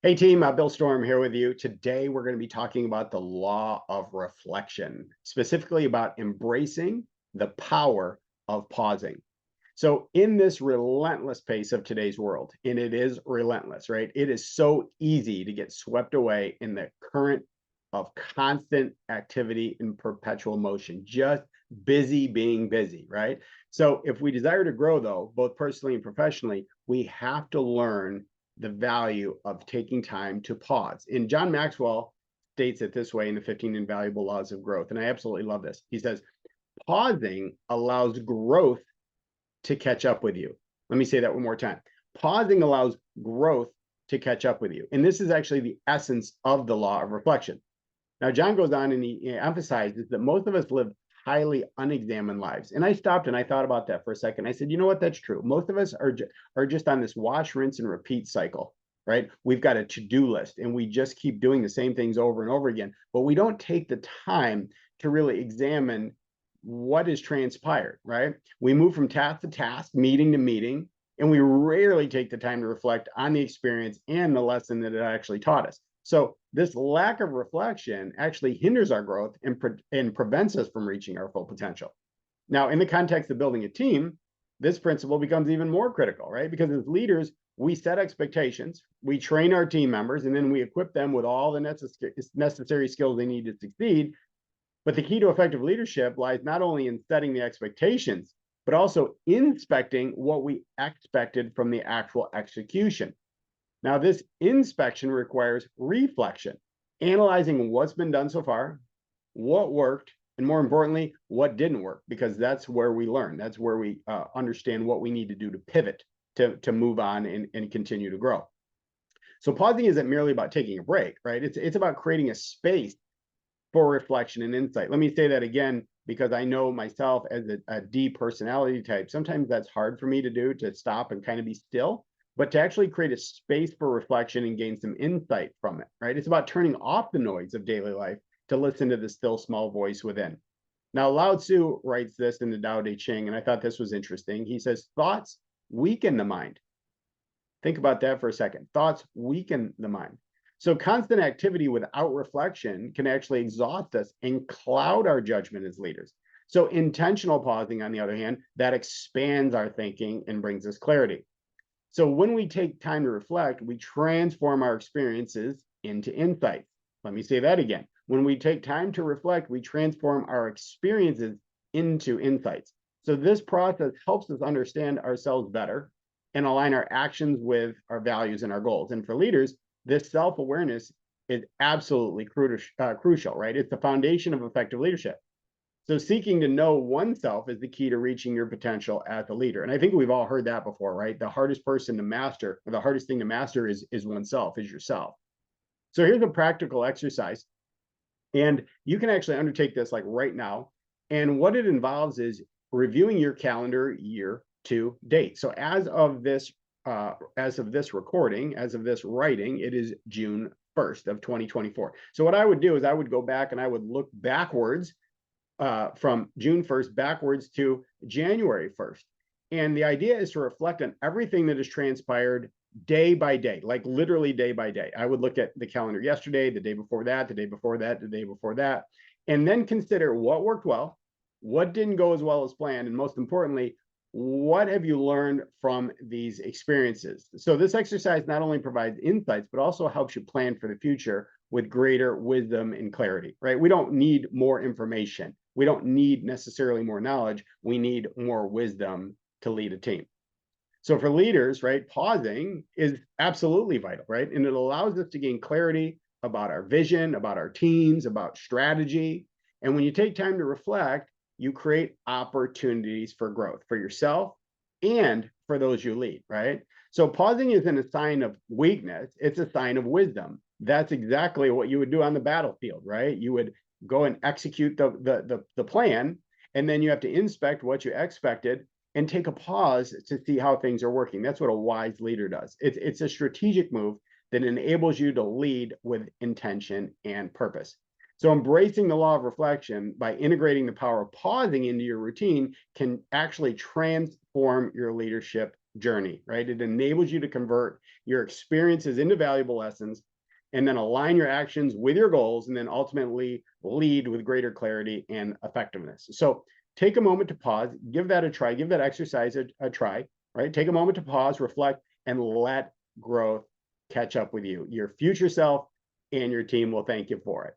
Hey team, Bill Storm here with you. Today we're going to be talking about the law of reflection, specifically about embracing the power of pausing. So in this relentless pace of today's world, and it is relentless, right? It is so easy to get swept away in the current of constant activity and perpetual motion, just busy being busy, right? So if we desire to grow though, both personally and professionally, we have to learn the value of taking time to pause. And John Maxwell states it this way in the 15 Invaluable Laws of Growth. And I absolutely love this. He says, pausing allows growth to catch up with you. Let me say that one more time. Pausing allows growth to catch up with you. And this is actually the essence of the law of reflection. Now, John goes on and he emphasizes that most of us live highly unexamined lives. And I stopped and I thought about that for a second. I said, you know what? That's true. Most of us are just on this wash, rinse, and repeat cycle, right? We've got a to-do list and we just keep doing the same things over and over again, but we don't take the time to really examine what has transpired, right? We move from task to task, meeting to meeting, and we rarely take the time to reflect on the experience and the lesson that it actually taught us. So this lack of reflection actually hinders our growth and prevents us from reaching our full potential. Now, in the context of building a team, this principle becomes even more critical, right? Because as leaders, we set expectations, we train our team members, and then we equip them with all the necessary skills they need to succeed. But the key to effective leadership lies not only in setting the expectations, but also inspecting what we expected from the actual execution. Now, this inspection requires reflection, analyzing what's been done so far, what worked, and more importantly, what didn't work, because that's where we learn. That's where we understand what we need to do to pivot, to move on and continue to grow. So pausing isn't merely about taking a break, right? It's about creating a space for reflection and insight. Let me say that again, because I know myself as a D personality type, sometimes that's hard for me to do, to stop and kind of be still, but to actually create a space for reflection and gain some insight from it, right? It's about turning off the noise of daily life to listen to the still small voice within. Now, Lao Tzu writes this in the Tao Te Ching, and I thought this was interesting. He says, thoughts weaken the mind. Think about that for a second. Thoughts weaken the mind. So constant activity without reflection can actually exhaust us and cloud our judgment as leaders. So intentional pausing, on the other hand, that expands our thinking and brings us clarity. So when we take time to reflect, we transform our experiences into insights. Let me say that again. When we take time to reflect, we transform our experiences into insights. So this process helps us understand ourselves better and align our actions with our values and our goals. And for leaders, this self-awareness is absolutely crucial, right? It's the foundation of effective leadership. So seeking to know oneself is the key to reaching your potential as a leader. And I think we've all heard that before, right? The hardest person to master, or the hardest thing to master is oneself, is yourself. So here's a practical exercise. And you can actually undertake this like right now. And what it involves is reviewing your calendar year to date. So as of this recording, as of this writing, it is June 1st of 2024. So what I would do is I would go back and I would look backwards from June 1st backwards to January 1st. And the idea is to reflect on everything that has transpired day by day, like literally day by day. I would look at the calendar yesterday, the day before that, the day before that, the day before that, and then consider what worked well, what didn't go as well as planned, and most importantly, what have you learned from these experiences? So this exercise not only provides insights, but also helps you plan for the future with greater wisdom and clarity, right? We don't need more information. We don't need necessarily more knowledge. We need more wisdom to lead a team. So for leaders, right, pausing is absolutely vital, right? And it allows us to gain clarity about our vision, about our teams, about strategy. And when you take time to reflect, you create opportunities for growth for yourself and for those you lead, right? So pausing isn't a sign of weakness, it's a sign of wisdom. That's exactly what you would do on the battlefield, right? You would go and execute the plan, and then you have to inspect what you expected and take a pause to see how things are working. That's what a wise leader does. It's a strategic move that enables you to lead with intention and purpose. So embracing the law of reflection by integrating the power of pausing into your routine can actually transform your leadership journey, right? It enables you to convert your experiences into valuable lessons and then align your actions with your goals and then ultimately lead with greater clarity and effectiveness. So take a moment to pause, give that a try, give that exercise a try, right? Take a moment to pause, reflect, and let growth catch up with you. Your future self and your team will thank you for it.